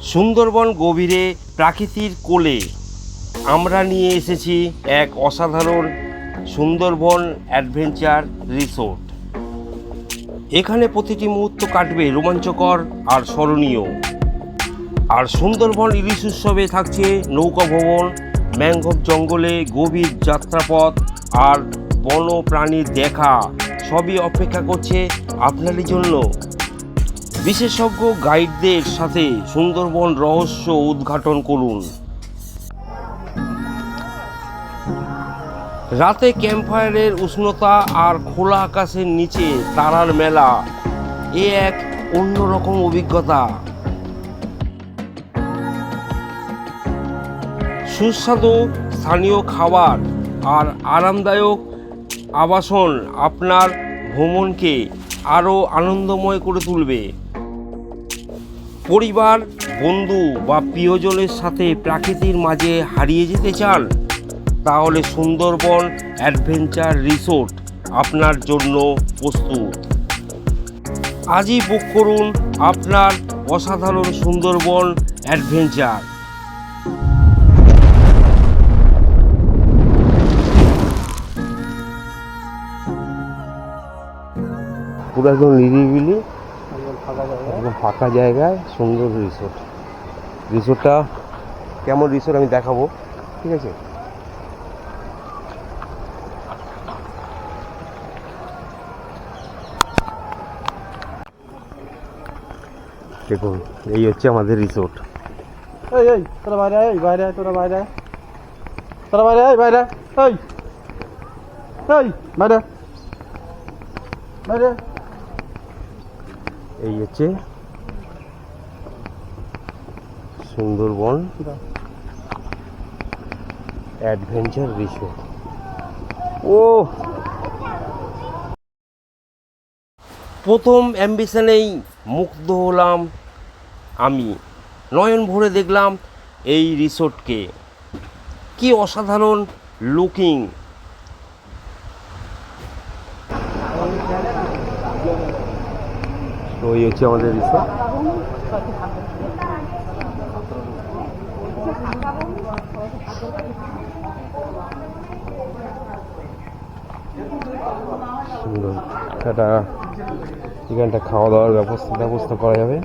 সুন্দরবন গভীরে প্রাকৃতির কোলে আমরা নিয়ে এসেছি এক অসাধারণ সুন্দরবন অ্যাডভেঞ্চার রিসোর্ট। এখানে প্রতিটি মুহূর্ত কাটবে রোমাঞ্চকর আর স্মরণীয়। আর সুন্দরবন ইলিশ উৎসবে থাকছে নৌকা ভ্রমণ, ম্যানগ্রোভ জঙ্গলে গভীর যাত্রাপথ আর বন্যপ্রাণীর দেখা, সবই অপেক্ষা করছে আপনাদের জন্য। বিশেষজ্ঞ গাইডদের সাথে সুন্দরবন রহস্য উদ্ঘাটন করুন। রাতে ক্যাম্পফায়ারের উষ্ণতা আর খোলা আকাশের নিচে তারার মেলা, এ এক অন্যরকম অভিজ্ঞতা। সুস্বাদু স্থানীয় খাবার আর আরামদায়ক আবাসন আপনার ভ্রমণকে আরও আনন্দময় করে তুলবে। পরিবার, বন্ধু বা প্রিয়জনের সাথে প্রকৃতির মাঝে হারিয়ে যেতে চান? তাহলে সুন্দরবন অ্যাডভেঞ্চার রিসোর্ট আপনার জন্য প্রস্তুত। আজই বুক করুন আপনার অসাধারণ সুন্দরবন অ্যাডভেঞ্চার। পুরো একদম নিরিবিলি, একদম ফাঁকা জায়গায় সুন্দর রিসোর্ট। রিসোর্টটা কেমন রিসোর্ট আমি দেখাবো, ঠিক আছে? দেখুন, এই হচ্ছে আমাদের রিসোর্ট। এই তোরা বাইরে আয়, বাইরে আয়, তোরা বাইরে আয়, তোরা বাইরে আয়, বাইরে এই বাইরে বাইরে। এই হচ্ছে সুন্দরবন অ্যাডভেঞ্চার রিসোর্ট। ও প্রথম অ্যাম্বিশনেই মুগ্ধ হলাম আমি। নয়ন ভরে দেখলাম এই রিসোর্টকে, কি অসাধারণ লুকিং। তো এই হচ্ছে আমাদের রিসোর্ট। সুন্দর একটা এখানটা খাওয়া দাওয়ার ব্যবস্থা করা যাবে।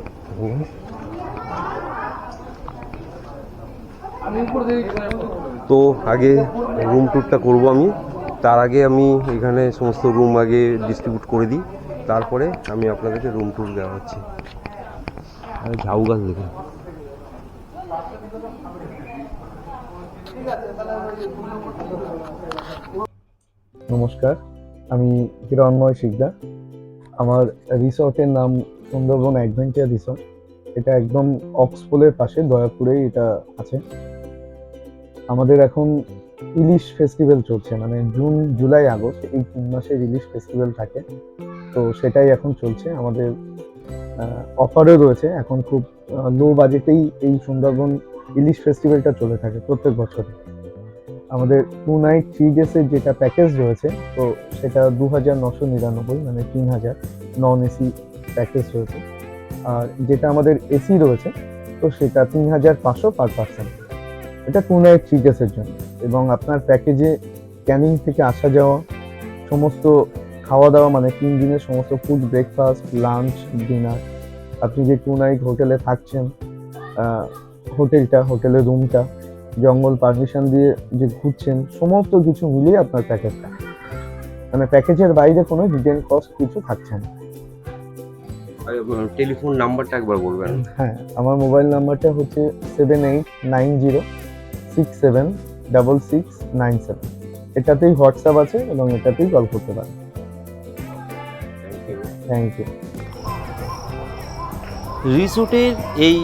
তো আগে রুম ট্যুরটা করবো আমি। তার আগে আমি এখানে সমস্ত রুম আগে ডিস্ট্রিবিউট করে দিই, তারপরে আমি আপনাদেরকে রুম ট্যুর দেওয়া হচ্ছে। ঝাউ গাছ দেখুন। নমস্কার, আমি হিরণময় শিকদার। আমার রিসর্টের নাম সুন্দরবন অ্যাডভেঞ্চার রিসর্ট। এটা একদম অক্সফোলের পাশে দয়াপুরেই এটা আছে। আমাদের এখন ইলিশ ফেস্টিভ্যাল চলছে, মানে জুন, জুলাই, আগস্ট এই 3 মাসের ইলিশ ফেস্টিভ্যাল থাকে। তো সেটাই এখন চলছে। আমাদের অফারও রয়েছে এখন, খুব লো বাজেটেই এই সুন্দরবন ইলিশ ফেস্টিভ্যালটা চলে থাকে প্রত্যেক বছরে। আমাদের 2 নাইট 3 ডেসের যেটা প্যাকেজ রয়েছে, তো সেটা 2999, মানে 3000 নন এসি প্যাকেজ রয়েছে। আর যেটা আমাদের এসি রয়েছে, তো সেটা 3500 পার পার্সন। এটা 2 নাইট 3 ডেসের জন্য। এবং আপনার প্যাকেজে ক্যানিং থেকে আসা যাওয়া, সমস্ত খাওয়া দাওয়া, মানে 3 দিনের সমস্ত ফুড, ব্রেকফাস্ট, লাঞ্চ, ডিনার, আপনি যে 2 নাইট হোটেলে থাকছেন, হোটেলের রুমটা, জঙ্গল পারমিশন দিয়ে যে ঘুরছেন, সমস্ত কিছু মিলিয়ে আপনার প্যাকেজটা, মানে প্যাকেজের বাইরে কোনো হিডেন কস্ট কিছু থাকছে না। টেলিফোন নাম্বারটা একবার বলবেন? হ্যাঁ, আমার মোবাইল নাম্বারটা হচ্ছে 7890676697। এটাতেই হোয়াটসঅ্যাপ আছে এবং এটাতেই কল করতে পারেন। Thank you. রিসোর্টের এই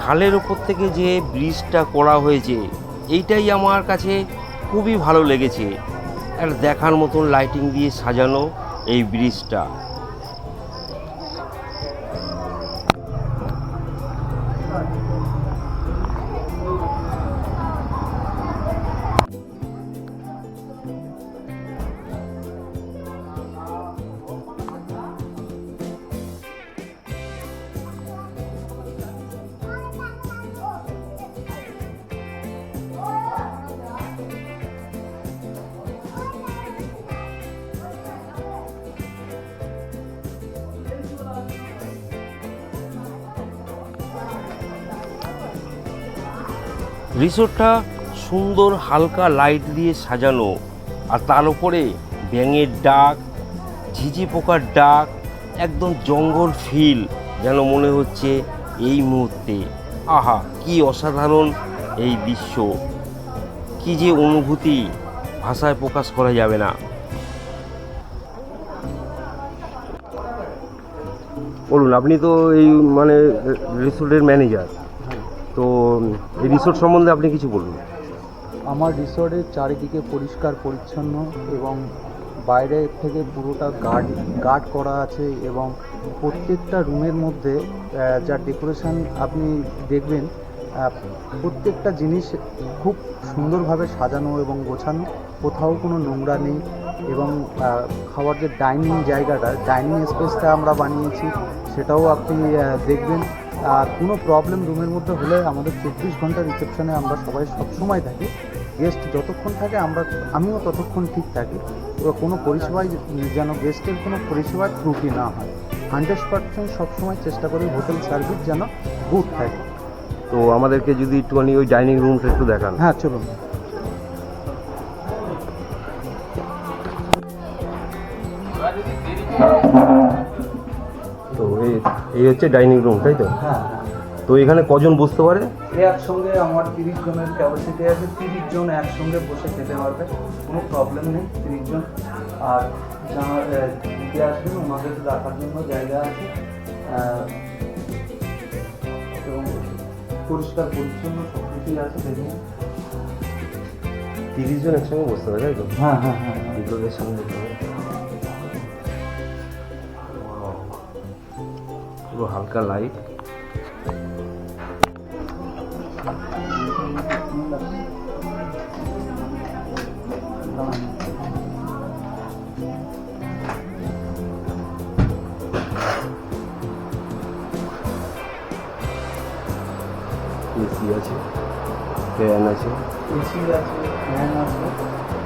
খালের ওপর থেকে যে ব্রিজটা করা হয়েছে, এইটাই আমার কাছে খুবই ভালো লেগেছে। আর দেখার মতন লাইটিং দিয়ে সাজানো এই ব্রিজটা। রিসোর্টটা সুন্দর হালকা লাইট দিয়ে সাজানো, আর তার উপরে ব্যাঙের ডাক, ঝিঝি পোকার ডাক, একদম জঙ্গল ফিল, যেন মনে হচ্ছে এই মুহূর্তে আহা কি অসাধারণ এই দৃশ্য, কি যে অনুভূতি ভাষায় প্রকাশ করা যাবে না। বলুন, আপনি তো এই মানে রিসোর্টের ম্যানেজার, তো এই রিসোর্ট সম্বন্ধে আপনি কিছু বলুন। আমার রিসর্টের চারিদিকে পরিষ্কার পরিচ্ছন্ন এবং বাইরে থেকে পুরোটা গার্ড করা আছে, এবং প্রত্যেকটা রুমের মধ্যে যা ডেকোরেশন আপনি দেখবেন, প্রত্যেকটা জিনিস খুব সুন্দরভাবে সাজানো এবং গোছানো, কোথাও কোনো নোংরা নেই। এবং খাওয়ার যে ডাইনিং স্পেসটা আমরা বানিয়েছি, সেটাও আপনি দেখবেন। আর কোনো প্রবলেম রুমের মধ্যে হলে আমাদের 24 ঘন্টা রিসেপশনে আমরা সবাই সবসময় থাকি। গেস্ট যতক্ষণ থাকে আমিও ততক্ষণ ঠিক থাকি। তো কোনো পরিষেবায় যেন গেস্টের কোনো পরিষেবার ত্রুটি না হয়, 100% সবসময় চেষ্টা করি হোটেল সার্ভিস যেন গুড থাকে। তো আমাদেরকে যদি একটুখানি ওই ডাইনিং রুমটা একটু দেখান। হ্যাঁ, চলুন। তো এই হচ্ছে ডাইনিং রুম, তাই তো? হ্যাঁ, তো এখানে কজন বসতে পারে? একসঙ্গে আমার 30 জনের ক্যাপাসিটি আছে। 30 জন একসঙ্গে বসে খেতে পারবে, কোনো প্রবলেম নেই। 30 জন। আর যারা দিতে আসবেন ওনাদের রাখার জন্য জায়গা আছে, এবং পরিষ্কার পরিচ্ছন্ন সব কিছুই আছে। দেখুন, 30 জন একসঙ্গে বসতে পারে, তাই তো? হ্যাঁ হ্যাঁ হ্যাঁ হ্যাঁ। এগুলোর সামনে পুরো হালকা লাইট। এসি আছে, ফ্যান আছে। এসি আছে, ফ্যান আছে।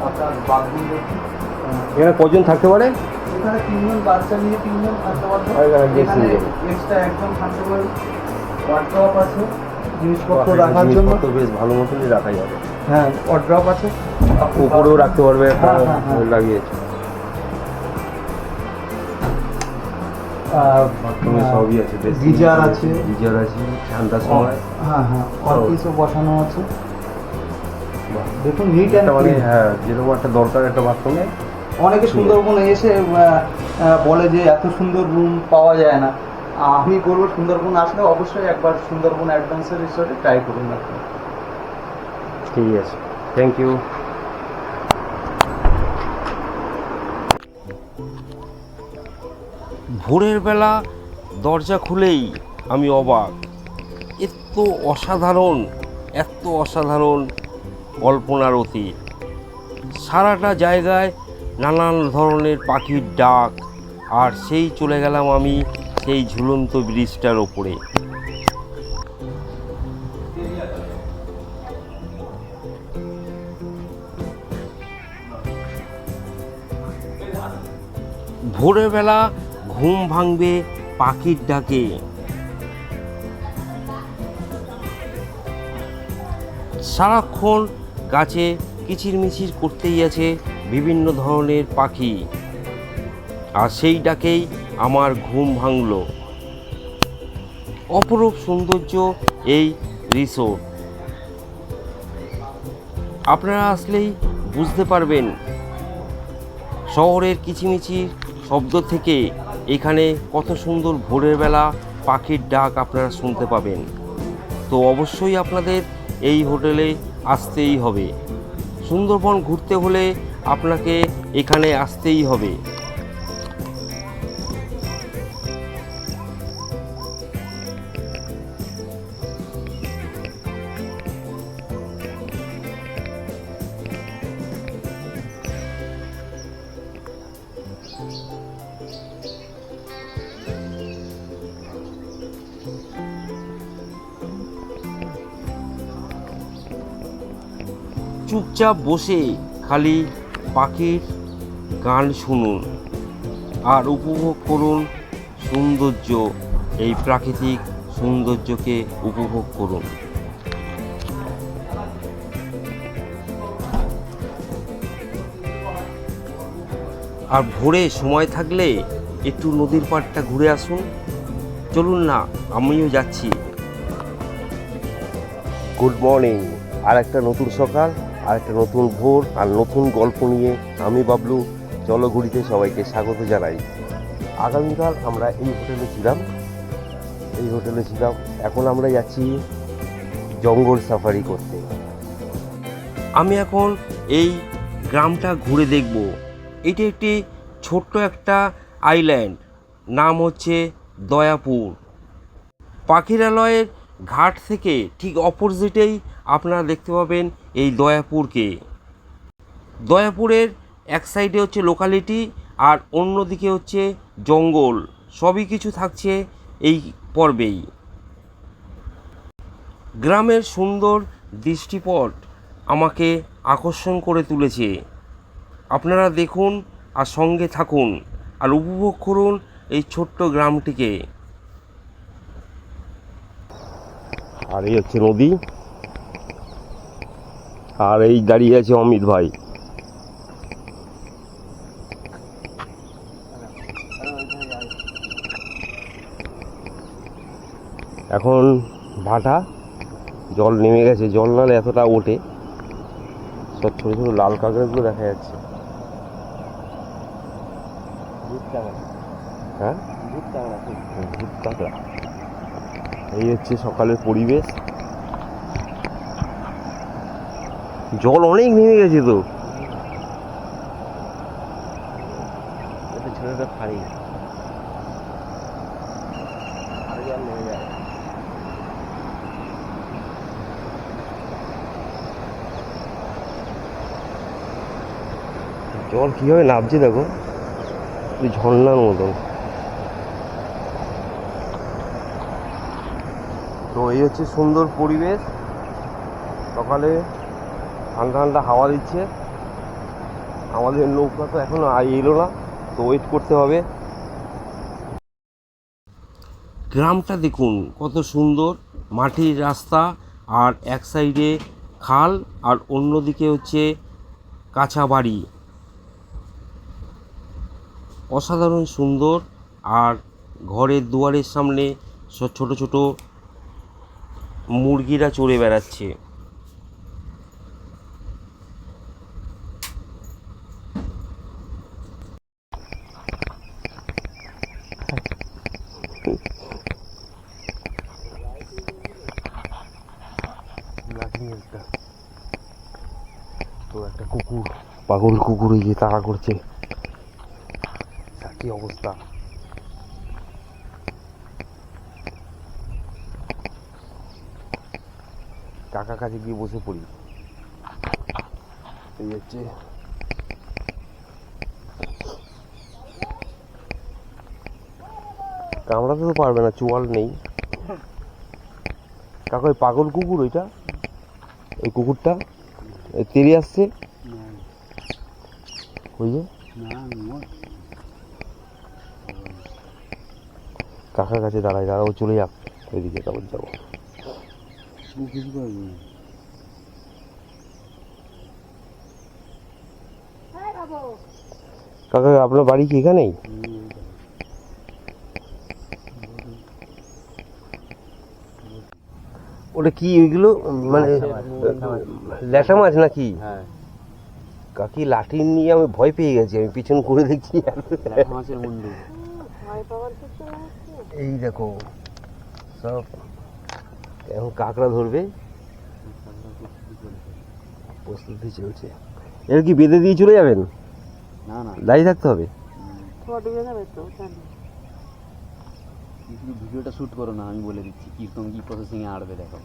আপনার বাথরুম দেখুন। এখানে কজন থাকতে পারে? এখানে 3 জন বাচ্চা নিয়ে 3 জন থাকতে পারবে। আর এখানে guest এখানে নিয়ে। এক্সট্রা একজন থাকতে পারে। ওয়ার্ড্রপ আছে জিনিসপত্র রাখার জন্য। জিনিসপত্র বেশ ভালো মতনই রাখা যাবে। হ্যাঁ, ওয়ার্ড্রপ আছে। উপরেও রাখতে পারবে, একটা হ্যাঁ, হ্যাঁ, হ্যাঁ। লাগিয়েছে। বাথরুমে সবই আছে, গিজার আছে। গিজার আছে ঠান্ডার সময়। হ্যাঁ হ্যাঁ, অফিসও বসানো আছে। দেখুন, নিট একটা মানে অ্যান্ড হ্যাঁ, যেরকম একটা দরকার একটা বাথরুমে। অনেকে সুন্দরবনে এসে বলে যে এত সুন্দর রুম পাওয়া যায় না। আমি বলবো সুন্দরবন আসলে অবশ্যই একবার সুন্দরবন অ্যাডভেঞ্চার রিসর্টে ট্রাই করুন আপনি। ঠিক আছে, থ্যাংক ইউ। ভোরের বেলা দরজা খুলেই আমি অবাক, এত অসাধারণ কল্পনার অতীত। সারাটা জায়গায় নানান ধরনের পাখির ডাক, আর সেই চলে গেলাম আমি সেই ঝুলন্ত ব্রিজটার ওপরে। ভোরের বেলা ঘুম ভাঙবে পাখির ডাকে। সারাক্ষণ গাছে কিচিরমিচির করতেই আছে বিভিন্ন ধরনের পাখি, আর সেই ডাকেই আমার ঘুম ভাঙল। অপরূপ সৌন্দর্য এই রিসোর্ট। আপনারা আসলেই বুঝতে পারবেন, শহরের কিচিমিচির শব্দ থেকে এখানে কত সুন্দর ভোরের বেলা পাখির ডাক আপনারা শুনতে পাবেন। তো অবশ্যই আপনাদের এই হোটেলে আসতেই হবে। সুন্দরবন ঘুরতে হলে আপনাকে এখানে আসতেই হবে। চুপচাপ বসে খালি পাখির গান শুনুন আর উপভোগ করুন সৌন্দর্য, এই প্রাকৃতিক সৌন্দর্যকে উপভোগ করুন। আর ভোরে সময় থাকলে একটু নদীর পাড়টা ঘুরে আসুন। চলুন না, আমিও যাচ্ছি। Good morning. আর একটা নতুন সকাল, আর একটা নতুন ভোর, আর নতুন গল্প নিয়ে আমি বাবলু জলঘুরিতে সবাইকে স্বাগত জানাই। আগামীকাল আমরা এই হোটেলে ছিলাম। এখন আমরা যাচ্ছি জঙ্গল সাফারি করতে। আমি এখন এই গ্রামটা ঘুরে দেখব। এটি একটি ছোট্ট একটা আইল্যান্ড, নাম হচ্ছে দয়াপুর। পাখিরালয়ের ঘাট থেকে ঠিক অপোজিটেই আপনারা দেখতে পাবেন এই দয়াপুরকে। দয়াপুরের এক সাইডে হচ্ছে লোকালিটি, আর অন্যদিকে হচ্ছে জঙ্গল। সবই কিছু থাকছে এই পর্বেই। গ্রামের সুন্দর দৃষ্টিপট আমাকে আকর্ষণ করে তুলেছে। আপনারা দেখুন আর সঙ্গে থাকুন আর উপভোগ করুন এই ছোট্ট গ্রামটিকে। আর এই হচ্ছে নদী, আর এই দাঁড়িয়ে আছে অমিত ভাই। এখন ভাটা, জল নেমে গেছে। জল নালে এতটা ওঠে। সব ছোটো ছোটো লাল কাঁকড়াগুলো দেখা যাচ্ছে। হ্যাঁ, ভূত কাঁকড়া। এই হচ্ছে সকালের পরিবেশ। জল অনেক নেমে গেছে তো। ছোট ফাড়ি জল নেমে যায়। জল কীভাবে নামছে দেখো, ঝর্ণার মতন। তো এই হচ্ছে সুন্দর পরিবেশ। সকালে ঠান্ডা ঠান্ডা হাওয়া দিচ্ছে। আমাদের নৌকা তো এখনো এলো না, তো ওয়েট করতে হবে। গ্রামটা দেখুন কত সুন্দর, মাটির রাস্তা, আর এক সাইডে খাল, আর অন্যদিকে হচ্ছে কাঁচা বাড়ি। অসাধারণ সুন্দর। আর ঘরের দুয়ারের সামনে সব ছোট ছোট মুরগিরা চড়ে বেড়াচ্ছে। তো একটা কুকুর, পাগল কুকুর, এই যে তাড়া করছে। কি অবস্থা! কাকা কাছে গিয়ে বসে পড়ি। এই হচ্ছে কামড়াতে তো পারবে না, চোয়াল নেই। কাকা ওই পাগল কুকুর, ওইটা ওই কুকুরটা তেড়ে আসছে। ওই যে কাকার কাছে দাঁড়াও, চলে যাক ওইদিকে, তারপর যাবো। কাকা আপনার বাড়ি কি এখানেই? ওটা কি ওইগুলো, মানে ল্যাটা মাছ নাকি? কাকি লাঠি নিয়ে আমি ভয় পেয়ে গেছি। আমি পিছন করে দেখছি এই দেখো সব এখন কাঁকড়া ধরবে, প্রস্তুতি চলছে। এর কি বেঁধে দিয়ে চলে যাবেন? না না, দাঁড়িয়ে থাকতে হবে। ভিডিওটা শুট করো না, আমি বলে দিচ্ছি কীরকম কি প্রসেসিং এ আড়বে। দেখো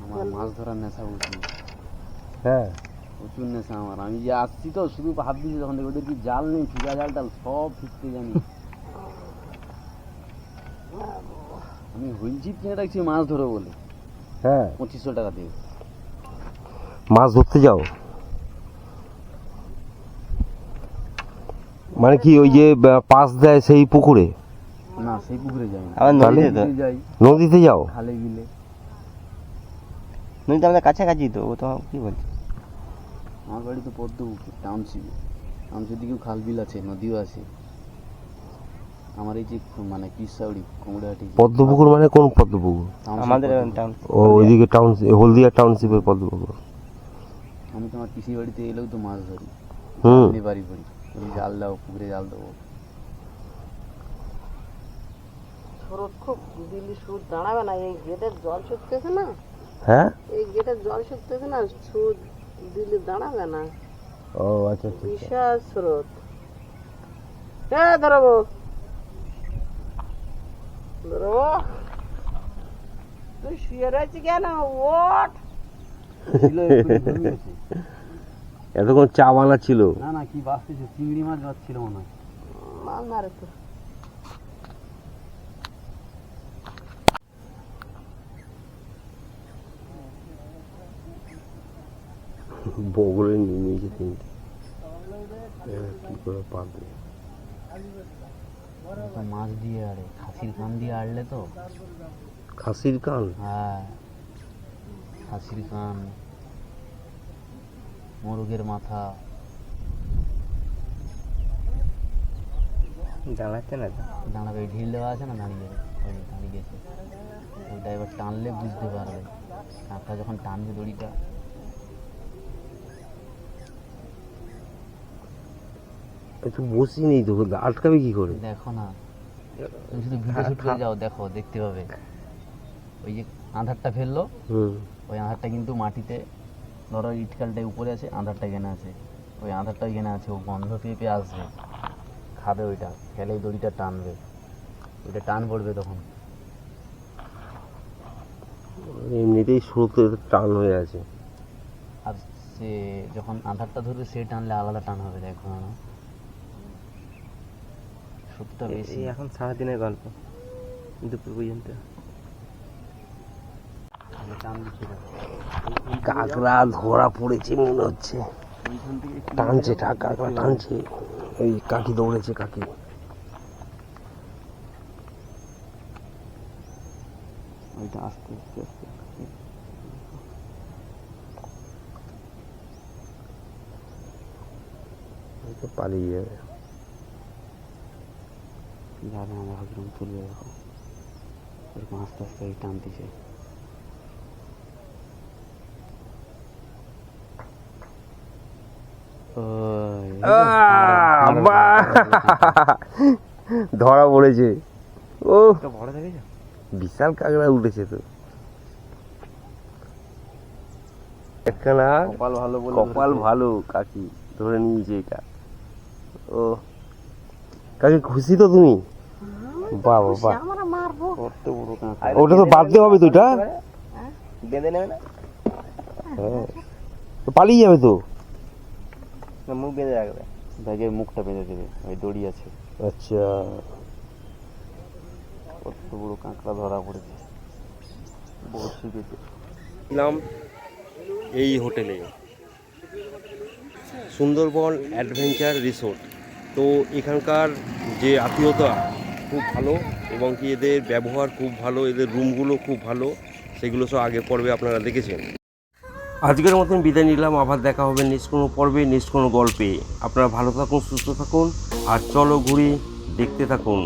আমার মাছ ধরার নেশা উঠছে। হ্যাঁ, প্রচুর নেশা আমার। আমি যে আসছি তো শুধু ভাবছি যখন দেখি ওদের কি জাল নেই, ফিরা জাল টাল সব ফিরতে জানি। আমি হুইল চিপ কিনে রাখছি মাছ ধরো বলে। হ্যাঁ, 2500 টাকা দিয়ে মাছ ধরতে যাও মানে কি ওই যে পাস দেয় সেই পুকুরে? না, সেই পুকুরে যাই না, তাহলে যাই নদীতে যাও। খালে বিলে। নদী তো আমাদের কাছাকাছি, তো ও তো কী বলছে? আমার বাড়ি তো পদ্মপুকুর টাউনশিপে। টাউনশিপ দিকেও খাল বিল আছে, নদীও আছে। আমার এই যে মানে পিসাউড়ি কুমড়াহাটি পদ্মপুকুর মানে কোন পদ্মপুকুর? আমাদের টাউন ও ওইদিকে হলদিয়া টাউনশিপের পদ্মপুকুর। আমি তো আমার পিসির বাড়িতে এলেও তো মাছ ধরি, হুম। নিয়ে বাড়ি পড়ি, তুমি জাল দাও, পুকুরে জাল দেবো। স্রোত খুব দিল্লি সুদ দাঁড়াবে না, এই গেটের জল শুকতেছে না, হ্যাঁ, এই গেটের জল শুকতেছে না, সুদ দিল্লি দাঁড়াবে না, ও আচ্ছা আচ্ছা। বিশাল স্রোত। হ্যাঁ ধরবো ধরবো, তুই শুয়ে রয়েছি কেন, ওঠ। এতক্ষণ চা বানাচ্ছিল। না না, কি বাঁচতেছে, চিংড়ি মাছ বাঁচছিল মনে হয়। মাল মারে তো। বগলে নিয়ে নিয়েছে তিনটে, কি করে পাবে? তো মাছ দিয়ে আড়ে, খাসির কান দিয়ে আড়লে তো। খাসির কান? হ্যাঁ, খাসির কান, মোরগের মাথা। দাঁড়াচ্ছে না তো। দাঁড়াবে, ঢিল দেওয়া আছে না, দাঁড়িয়ে ওই দাঁড়িয়ে গেছে। ওইটা এবার টানলে বুঝতে পারবে, কাঁকড়া যখন টানবে দড়িটা। একটু বসিনি তো, আটকাবে কি করে? দেখো না, তুমি শুধু ভিডিও শুট করে যাও, দেখো, দেখতে পাবে। ওই যে আধারটা ফেললো, হুম। ওই আধারটা কিন্তু মাটিতে, ধরো ইটকালটাই উপরে আছে, আধারটা এখানে আছে, ওই আধারটা এখানে আছে, ও গন্ধ পেয়ে পেয়ে আসবে, খাবে ওইটা, খেলে দড়িটা টানবে, ওইটা টান পড়বে তখন। এমনিতেই স্রোতে টান হয়ে আছে। আর সে যখন আধারটা ধরবে, সে টানলে আলাদা টান হবে, দেখো না, সত্যটা বেশি। এই এখন সারাদিনের গল্প, দুপুর পর্যন্ত। আমি টান দিচ্ছি না। কাঁকড়া ধরা পড়েছে মনে হচ্ছে, ওইখান থেকে একটু টানছে, কাঁকড়া টানছে। এই কাকি দৌড়েছে, কাকি। ওইটা আস্তে আস্তে আস্তে হয়তো পালিয়ে যাবে। যাবে, আমরা হজরম তুলবে, দেখো এরকম আস্তে আস্তে টানতেছে। ধরা পড়েছে। ও বড় দেখেছো? বিশাল কাঁকড়া উঠেছে তো। একখানা কপাল ভালো বলে কপাল ভালো, কাকি ধরে নিয়েছে এটা। ও কাকি, খুশি তো তুমি? বাহ বাহ, আমরা মারবো। কত বড় কাঁকড়া! ওটা তো বাঁধতে হবে তো, এটা বেঁধে নেবে না? হ্যাঁ, তো পালিয়ে যাবে তো। না, মুখ বেঁধে রাখবে। ব্যাগের মুখটা বেঁধে দেবে, ওই দড়ি আছে। আচ্ছা, কত বড় কাঁকড়া ধরা পড়েছে, বড়শি পেতে। ছিলাম এই হোটেলে, সুন্দরবন অ্যাডভেঞ্চার রিসোর্ট। তো এখানকার যে আত্মীয়তা খুব ভালো, এবং কি এদের ব্যবহার খুব ভালো, এদের রুমগুলো খুব ভালো, সেগুলো সব আগের পর্বে আপনারা দেখেছেন। আজকের মতন বিদায় নিলাম, আবার দেখা হবে নেক্সট কোনো পর্বে, নেক্সট কোনো গল্পে। আপনারা ভালো থাকুন, সুস্থ থাকুন, আর চলো ঘুরি দেখতে থাকুন।